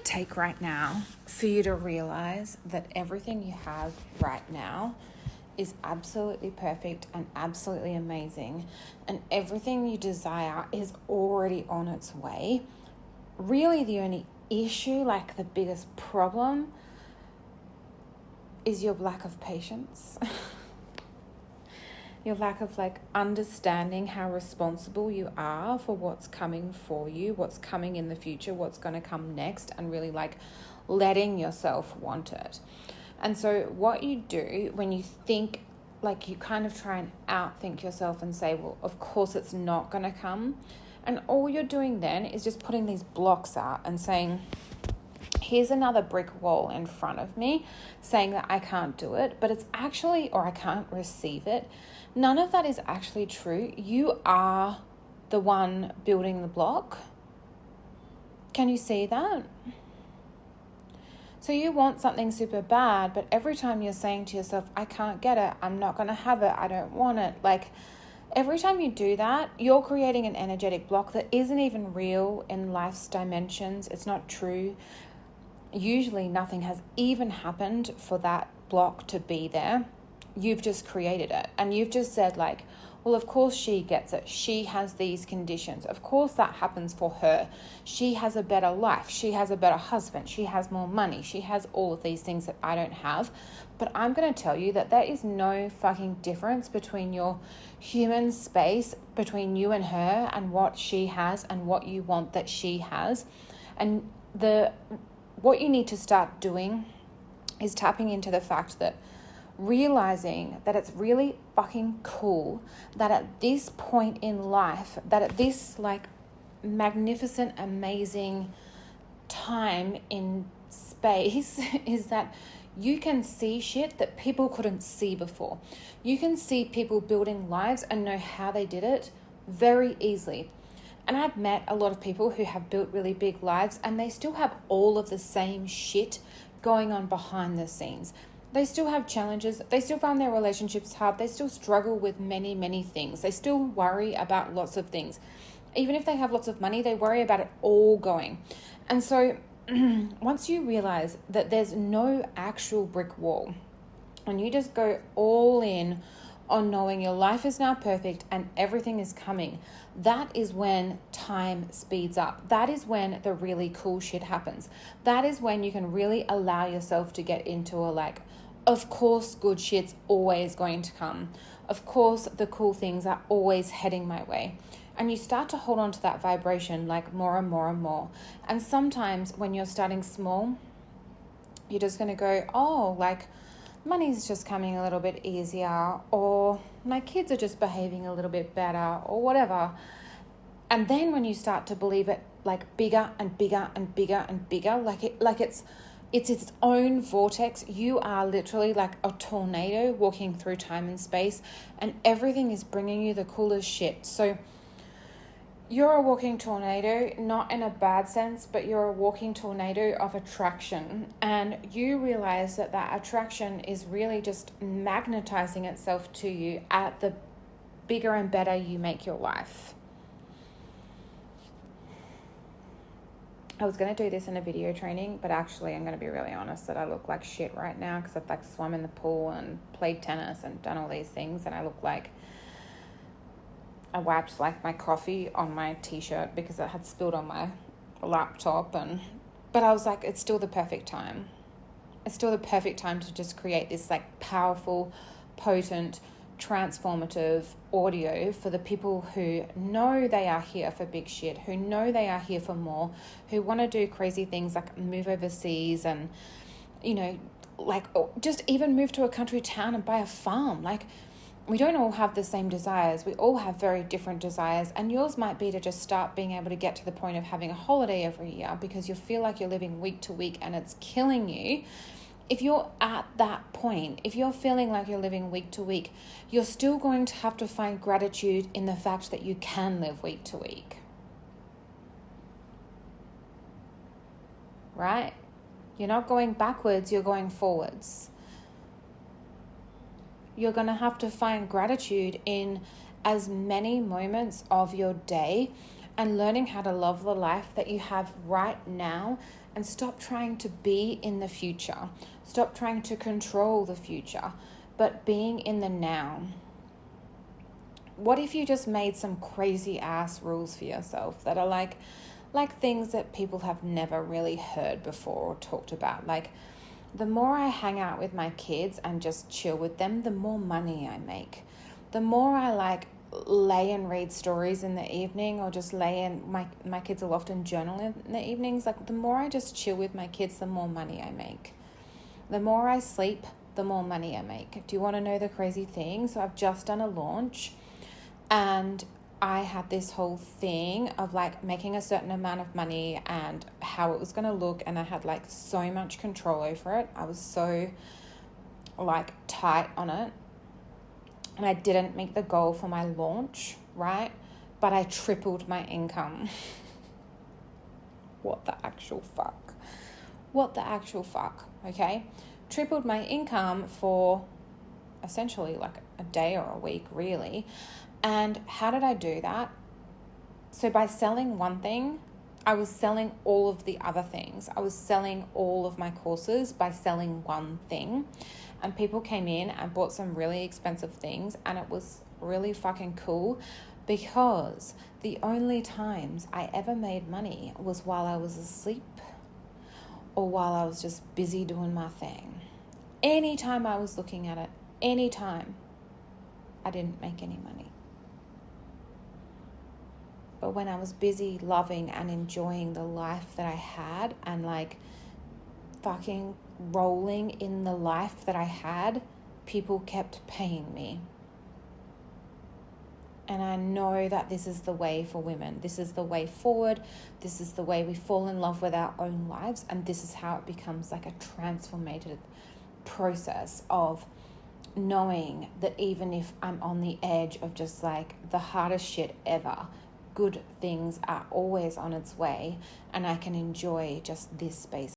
take right now for you to realize that everything you have right now is absolutely perfect and absolutely amazing, and everything you desire is already on its way. Really, the only issue, like the biggest problem, is your lack of patience. Your lack of understanding how responsible you are for what's coming for you, what's coming in the future, what's going to come next, and really letting yourself want it. And so what you do when you think, you kind of try and outthink yourself and say, well, of course it's not going to come. And all you're doing then is just putting these blocks out and saying, here's another brick wall in front of me saying that I can't do it, but it's actually, or I can't receive it. None of that is actually true. You are the one building the block. Can you see that? So you want something super bad, but every time you're saying to yourself, I can't get it, I'm not going to have it, I don't want it. Every time you do that, you're creating an energetic block that isn't even real in life's dimensions. It's not true. Usually nothing has even happened for that block to be there. You've just created it. And you've just said well, of course she gets it. She has these conditions. Of course that happens for her. She has a better life. She has a better husband. She has more money. She has all of these things that I don't have. But I'm going to tell you that there is no fucking difference between your human space, between you and her, and what she has and what you want that she has. And what you need to start doing is tapping into the fact that realizing that it's really fucking cool that at this point in life, that at this magnificent, amazing time in space is that you can see shit that people couldn't see before. You can see people building lives and know how they did it very easily. And I've met a lot of people who have built really big lives and they still have all of the same shit going on behind the scenes. They still have challenges. They still find their relationships hard. They still struggle with many, many things. They still worry about lots of things. Even if they have lots of money, they worry about it all going. And so once you realize that there's no actual brick wall, and you just go all in on knowing your life is now perfect and everything is coming, that is when time speeds up. That is when the really cool shit happens. That is when you can really allow yourself to get into of course good shit's always going to come. Of course the cool things are always heading my way. And you start to hold on to that vibration more and more and more. And sometimes when you're starting small, you're just going to go, money's just coming a little bit easier, or my kids are just behaving a little bit better, or whatever. And then when you start to believe it bigger and bigger and bigger and bigger, it's its own vortex. You are literally like a tornado walking through time and space, and everything is bringing you the coolest shit. So you're a walking tornado, not in a bad sense, but you're a walking tornado of attraction. And you realize that attraction is really just magnetizing itself to you at the bigger and better you make your life. I was going to do this in a video training, but actually I'm going to be really honest that I look like shit right now because I've swum in the pool and played tennis and done all these things, and I look like I wiped my coffee on my t-shirt because it had spilled on my laptop, but I was it's still the perfect time. It's still the perfect time to just create this powerful, potent, transformative audio for the people who know they are here for big shit, who know they are here for more, who want to do crazy things move overseas and, just even move to a country town and buy a farm. We don't all have the same desires. We all have very different desires, and yours might be to just start being able to get to the point of having a holiday every year because you feel like you're living week to week and it's killing you. If you're at that point, if you're feeling like you're living week to week, you're still going to have to find gratitude in the fact that you can live week to week. Right? You're not going backwards, you're going forwards. You're going to have to find gratitude in as many moments of your day and learning how to love the life that you have right now, and stop trying to be in the future. Stop trying to control the future, but being in the now. What if you just made some crazy ass rules for yourself that are like things that people have never really heard before or talked about? Like, the more I hang out with my kids and just chill with them, the more money I make. The more I lay and read stories in the evening, or just lay in, my kids will often journal in the evenings. Like, the more I just chill with my kids, the more money I make. The more I sleep, the more money I make. Do you want to know the crazy thing? So I've just done a launch, and I had this whole thing of like making a certain amount of money and how it was going to look, and I had like so much control over it. I was so like tight on it, and I didn't meet the goal for my launch, right? But I tripled my income. What the actual fuck? What the actual fuck, okay? Tripled my income for essentially like a day or a week, really. And how did I do that? So by selling one thing, I was selling all of the other things. I was selling all of my courses by selling one thing. And people came in and bought some really expensive things, and it was really fucking cool, because the only times I ever made money was while I was asleep or while I was just busy doing my thing. Anytime I was looking at it, anytime, I didn't make any money. But when I was busy loving and enjoying the life that I had, and like fucking rolling in the life that I had, people kept paying me. And I know that this is the way for women. This is the way forward. This is the way we fall in love with our own lives. And this is how it becomes like a transformative process of knowing that even if I'm on the edge of just like the hardest shit ever, good things are always on its way, and I can enjoy just this space